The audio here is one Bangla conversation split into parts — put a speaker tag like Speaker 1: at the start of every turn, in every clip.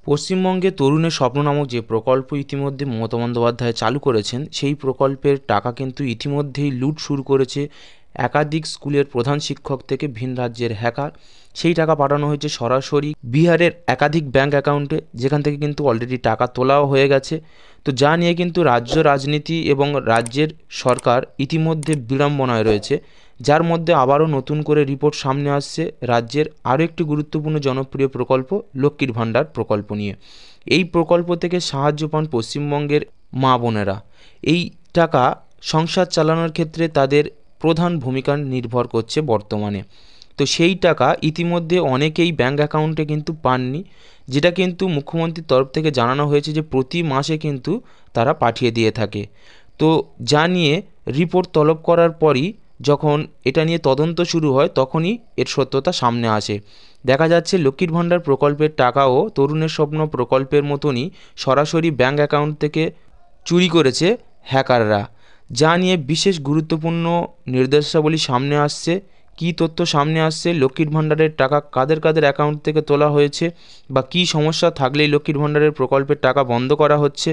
Speaker 1: পশ্চিমবঙ্গে তরুণের স্বপ্ন নামক যে প্রকল্প ইতিমধ্যে মমতা বন্দ্যোপাধ্যায় চালু করেছেন, সেই প্রকল্পের টাকা কিন্তু ইতিমধ্যেই লুট শুরু করেছে একাধিক স্কুলের প্রধান শিক্ষক থেকে ভিন রাজ্যের হ্যাকার। সেই টাকা পাঠানো হয়েছে সরাসরি বিহারের একাধিক ব্যাঙ্ক অ্যাকাউন্টে, যেখান থেকে কিন্তু অলরেডি টাকা তোলাও হয়ে গেছে। তো যা নিয়ে কিন্তু রাজ্য রাজনীতি এবং রাজ্যের সরকার ইতিমধ্যে বিড়ম্বনায় রয়েছে, যার মধ্যে আবারও নতুন করে রিপোর্ট সামনে আসছে রাজ্যের আরও একটি গুরুত্বপূর্ণ জনপ্রিয় প্রকল্প লক্ষ্মীর ভাণ্ডার প্রকল্প নিয়ে। এই প্রকল্প থেকে সাহায্য পান পশ্চিমবঙ্গের মা বোনেরা। এই টাকা সংসার চালানোর ক্ষেত্রে তাদের প্রধান ভূমিকা নির্ভর করছে বর্তমানে। তো সেই টাকা ইতিমধ্যে অনেকেই ব্যাঙ্ক অ্যাকাউন্টে কিন্তু পাননি, যেটা কিন্তু মুখ্যমন্ত্রীর তরফ থেকে জানানো হয়েছে যে প্রতি মাসে কিন্তু তারা পাঠিয়ে দিয়ে থাকে। তো যা নিয়ে রিপোর্ট তলব করার পরই যখন এটা নিয়ে তদন্ত শুরু হয়, তখনই এর সত্যতা সামনে আসে। দেখা যাচ্ছে লক্ষ্মীর ভাণ্ডার প্রকল্পের টাকাও তরুণের স্বপ্ন প্রকল্পের মতনই সরাসরি ব্যাঙ্ক অ্যাকাউন্ট থেকে চুরি করেছে হ্যাকাররা। যা নিয়ে বিশেষ গুরুত্বপূর্ণ নির্দেশাবলী সামনে আসছে। কী তথ্য সামনে আসছে, লক্ষ্মীর ভাণ্ডারের টাকা কাদের কাদের অ্যাকাউন্ট থেকে তোলা হয়েছে, বা কী সমস্যা থাকলেই লক্ষ্মীর ভাণ্ডারের প্রকল্পের টাকা বন্ধ করা হচ্ছে,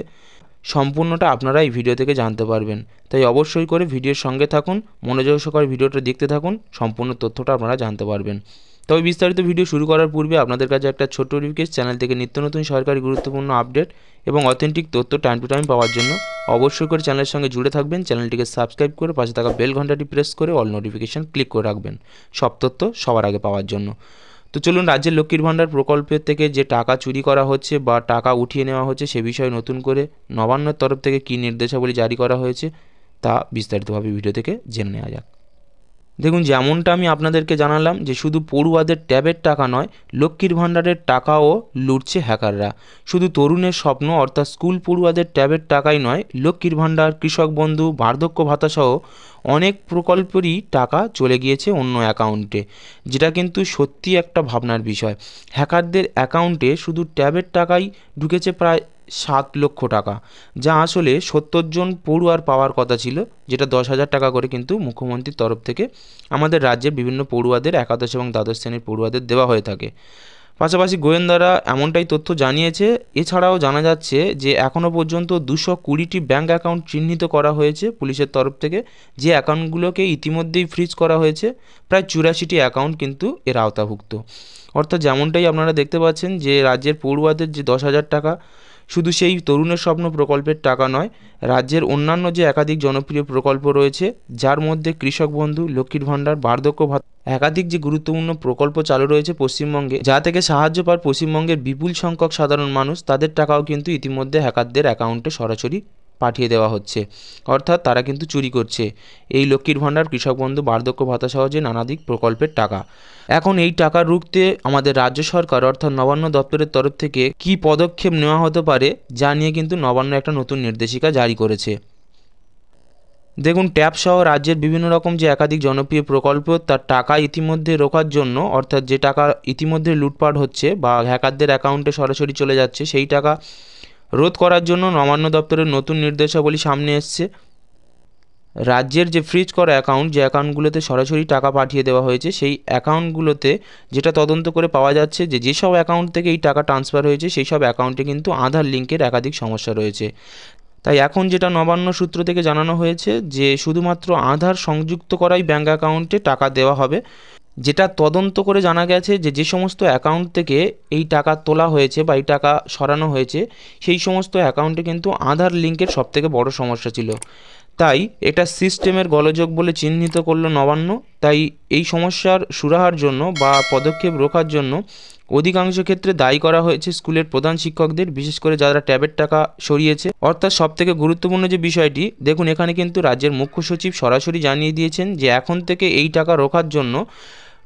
Speaker 1: সম্পূর্ণটা আপনারা এই ভিডিও থেকে জানতে পারবেন। তাই অবশ্যই করে ভিডিওর সঙ্গে থাকুন, মনোযোগ সহকারে ভিডিওটা দেখতে থাকুন, সম্পূর্ণ তথ্যটা আপনারা জানতে পারবেন। তবে বিস্তারিত ভিডিও শুরু করার পূর্বে আপনাদের কাছে একটা ছোট্ট রিকোয়েস্ট, চ্যানেল থেকে নিত্য নতুন সরকারি গুরুত্বপূর্ণ আপডেট এবং অথেন্টিক তথ্য টাইম টু টাইম পাওয়ার জন্য অবশ্যই করে চ্যানেলের সঙ্গে জুড়ে থাকবেন। চ্যানেলটিকে সাবস্ক্রাইব করে পাশে থাকা বেল ঘন্টাটি প্রেস করে অল নোটিফিকেশান ক্লিক করে রাখবেন সব তথ্য সবার আগে পাওয়ার জন্য। তো চলুন, রাজ্যের লক্ষ্মীর ভাণ্ডার প্রকল্পের থেকে যে টাকা চুরি করা হচ্ছে বা টাকা উঠিয়ে নেওয়া হচ্ছে, সে বিষয়ে নতুন করে নবান্নের তরফ থেকে কী নির্দেশাবলী জারি করা হয়েছে তা বিস্তারিতভাবে ভিডিও থেকে জেনে নেওয়া যাক। দেখুন, যেমনটা আমি আপনাদেরকে জানালাম যে শুধু পড়ুয়াদের ট্যাবের টাকা নয়, লক্ষ্মীর ভাণ্ডারের টাকাও লুটছে হ্যাকাররা। শুধু তরুণের স্বপ্ন অর্থাৎ স্কুল পড়ুয়াদের ট্যাবের টাকাই নয়, লক্ষ্মীর ভাণ্ডার, কৃষক বন্ধু, বার্ধক্য ভাতাসহ অনেক প্রকল্পেরই টাকা চলে গিয়েছে অন্য অ্যাকাউন্টে, যেটা কিন্তু সত্যি একটা ভাবনার বিষয়। হ্যাকারদের অ্যাকাউন্টে শুধু ট্যাবের টাকাই ঢুকেছে প্রায় 7 লক্ষ টাকা, যা আসলে 70 জন পড়ুয়ার পাওয়ার কথা ছিল, যেটা 10,000 টাকা করে কিন্তু মুখ্যমন্ত্রীর তরফ থেকে আমাদের রাজ্যের বিভিন্ন পড়ুয়াদের, একাদশ এবং দ্বাদশ শ্রেণীর পড়ুয়াদের দেওয়া হয়ে থাকে। পাশাপাশি গোয়েন্দারা এমনটাই তথ্য জানিয়েছে। এছাড়াও জানা যাচ্ছে যে এখনও পর্যন্ত 220টি ব্যাঙ্ক অ্যাকাউন্ট চিহ্নিত করা হয়েছে পুলিশের তরফ থেকে, যে অ্যাকাউন্টগুলোকে ইতিমধ্যেই ফ্রিজ করা হয়েছে। প্রায় 84টি অ্যাকাউন্ট কিন্তু এর আওতাভুক্ত। অর্থাৎ যেমনটাই আপনারা দেখতে পাচ্ছেন যে রাজ্যের পড়ুয়াদের যে 10,000 টাকা, শুধু সেই তরুণের স্বপ্ন প্রকল্পের টাকা নয়, রাজ্যের অন্যান্য যে একাধিক জনপ্রিয় প্রকল্প রয়েছে, যার মধ্যে কৃষক বন্ধু, লক্ষ্মীর ভাণ্ডার, বার্ধক্য ভাতা, একাধিক যে গুরুত্বপূর্ণ প্রকল্প চালু রয়েছে পশ্চিমবঙ্গে, যা থেকে সাহায্য পায় পশ্চিমবঙ্গের বিপুল সংখ্যক সাধারণ মানুষ, তাদের টাকাও কিন্তু ইতিমধ্যে হ্যাকারদের অ্যাকাউন্টে সরাসরি পাঠিয়ে দেওয়া হচ্ছে। অর্থাৎ তারা কিন্তু চুরি করছে এই লক্ষ্মীর ভাণ্ডার, কৃষক বন্ধু, বার্ধক্য ভাতা সহ যে নানাদিক প্রকল্পের টাকা। এখন এই টাকা রুখতে আমাদের রাজ্য সরকার অর্থাৎ নবান্ন দপ্তরের তরফ থেকে কী পদক্ষেপ নেওয়া হতে পারে, যা নিয়ে কিন্তু নবান্ন একটা নতুন নির্দেশিকা জারি করেছে। দেখুন, ট্যাব সহ রাজ্যের বিভিন্ন রকম যে একাধিক জনপ্রিয় প্রকল্প, তার টাকা ইতিমধ্যে রোখার জন্য, অর্থাৎ যে টাকা ইতিমধ্যে লুটপাট হচ্ছে বা হ্যাকারদের অ্যাকাউন্টে সরাসরি চলে যাচ্ছে, সেই টাকা রোধ করার জন্য নবান্ন দপ্তরের নতুন নির্দেশাবলী সামনে এসছে। রাজ্যের যে ফ্রিজ করা অ্যাকাউন্ট, যে অ্যাকাউন্টগুলোতে সরাসরি টাকা পাঠিয়ে দেওয়া হয়েছে, সেই অ্যাকাউন্টগুলোতে যেটা তদন্ত করে পাওয়া যাচ্ছে যে যেসব অ্যাকাউন্ট থেকে এই টাকা ট্রান্সফার হয়েছে, সেই সব অ্যাকাউন্টে কিন্তু আধার লিঙ্কের একাধিক সমস্যা রয়েছে। তাই এখন যেটা নবান্ন সূত্র থেকে জানানো হয়েছে যে শুধুমাত্র আধার সংযুক্ত করাই ব্যাঙ্ক অ্যাকাউন্টে টাকা দেওয়া হবে। যেটা তদন্ত করে জানা গেছে যে যে সমস্ত অ্যাকাউন্ট থেকে এই টাকা তোলা হয়েছে বা এই টাকা সরানো হয়েছে, সেই সমস্ত অ্যাকাউন্টে কিন্তু আধার লিঙ্কের সবথেকে বড় সমস্যা ছিল। তাই এটা সিস্টেমের গোলযোগ বলে চিহ্নিত করলো নবান্ন। তাই এই সমস্যার সুরাহার জন্য বা পদক্ষেপ রোখার জন্য অধিকাংশ ক্ষেত্রে দায়ী করা হয়েছে স্কুলের প্রধান শিক্ষকদের, বিশেষ করে যারা ট্যাবের টাকা সরিয়েছে। অর্থাৎ সবথেকে গুরুত্বপূর্ণ যে বিষয়টি, দেখুন এখানে কিন্তু রাজ্যের মুখ্য সচিব সরাসরি জানিয়ে দিয়েছেন যে এখন থেকে এই টাকা রোখার জন্য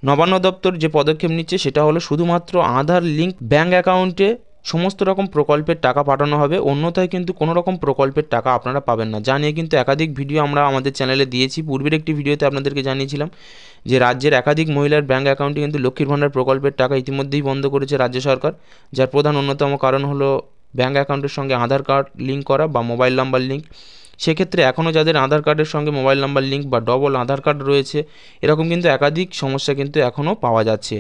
Speaker 1: নবান্ন দপ্তর যে পদক্ষেপ নিচ্ছে, সেটা হলো শুধুমাত্র আধার লিঙ্ক ব্যাঙ্ক অ্যাকাউন্টে সমস্ত রকম প্রকল্পের টাকা পাঠানো হবে, অন্যথায় কিন্তু কোনো রকম প্রকল্পের টাকা আপনারা পাবেন না। যা নিয়ে কিন্তু একাধিক ভিডিও আমরা আমাদের চ্যানেলে দিয়েছি। পূর্বের একটি ভিডিওতে আপনাদেরকে জানিয়েছিলাম যে রাজ্যের একাধিক মহিলার ব্যাঙ্ক অ্যাকাউন্টে কিন্তু লক্ষ্মীর ভাণ্ডার প্রকল্পের টাকা ইতিমধ্যেই বন্ধ করেছে রাজ্য সরকার, যার প্রধান অন্যতম কারণ হলো ব্যাঙ্ক অ্যাকাউন্টের সঙ্গে আধার কার্ড লিঙ্ক করা বা মোবাইল নাম্বার লিঙ্ক। সেক্ষেত্রে এখনও যাদের আধার কার্ডের সঙ্গে মোবাইল নাম্বার লিঙ্ক বা ডবল আধার কার্ড রয়েছে, এরকম কিন্তু একাধিক সমস্যা কিন্তু এখনও পাওয়া যাচ্ছে।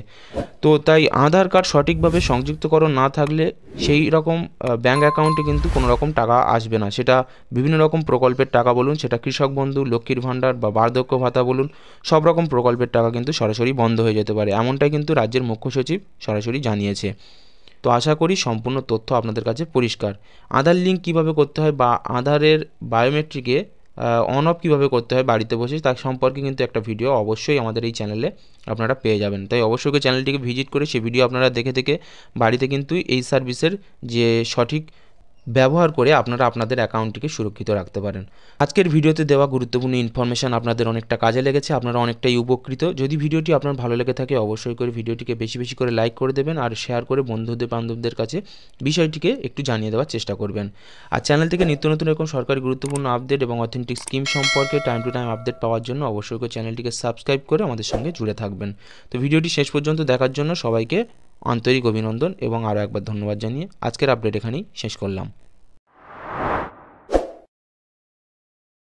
Speaker 1: তো তাই আধার কার্ড সঠিকভাবে সংযুক্তকরণ না থাকলে সেই রকম ব্যাঙ্ক অ্যাকাউন্টে কিন্তু কোনো রকম টাকা আসবে না। সেটা বিভিন্ন রকম প্রকল্পের টাকা বলুন, সেটা কৃষক বন্ধু, লক্ষ্মীর ভাণ্ডার বা বার্ধক্য ভাতা বলুন, সব রকম প্রকল্পের টাকা কিন্তু সরাসরি বন্ধ হয়ে যেতে পারে, এমনটাই কিন্তু রাজ্যের মুখ্য সচিব সরাসরি জানিয়েছে। তো আশা করি সম্পূর্ণ তথ্য আপনাদের কাছে পরিষ্কার। আধার লিঙ্ক কীভাবে করতে হয় বা আধারের বায়োমেট্রিকে অন অফ কীভাবে করতে হয় বাড়িতে বসে, তার সম্পর্কে কিন্তু একটা ভিডিও অবশ্যই আমাদের এই চ্যানেলে আপনারা পেয়ে যাবেন। তাই অবশ্যই চ্যানেলটিকে ভিজিট করে সেই ভিডিও আপনারা দেখে বাড়িতে কিন্তু এই সার্ভিসের যে সঠিক ব্যবহার করে আপনারা আপনাদের অ্যাকাউন্টটিকে সুরক্ষিত রাখতে পারেন। আজকের ভিডিওতে দেওয়া গুরুত্বপূর্ণ ইনফরমেশন আপনাদের অনেকটা কাজে লেগেছে, আপনারা অনেকটাই উপকৃত। যদি ভিডিওটি আপনার ভালো লেগে থাকে অবশ্যই করে ভিডিওটিকে বেশি বেশি করে লাইক করে দেবেন আর শেয়ার করে বন্ধুদের বান্ধবদের কাছে বিষয়টিকে একটু জানিয়ে দেওয়ার চেষ্টা করবেন। আর চ্যানেল থেকে নিত্য নতুন এরকম সরকারি গুরুত্বপূর্ণ আপডেট এবং অথেন্টিক স্কিম সম্পর্কে টাইম টু টাইম আপডেট পাওয়ার জন্য অবশ্যই করে চ্যানেলটিকে সাবস্ক্রাইব করে আমাদের সঙ্গে জুড়ে থাকবেন। তো ভিডিওটি শেষ পর্যন্ত দেখার জন্য সবাইকে আন্তরিক অভিনন্দন এবং আরও একবার ধন্যবাদ জানিয়ে আজকের আপডেট এখানেই শেষ করলাম।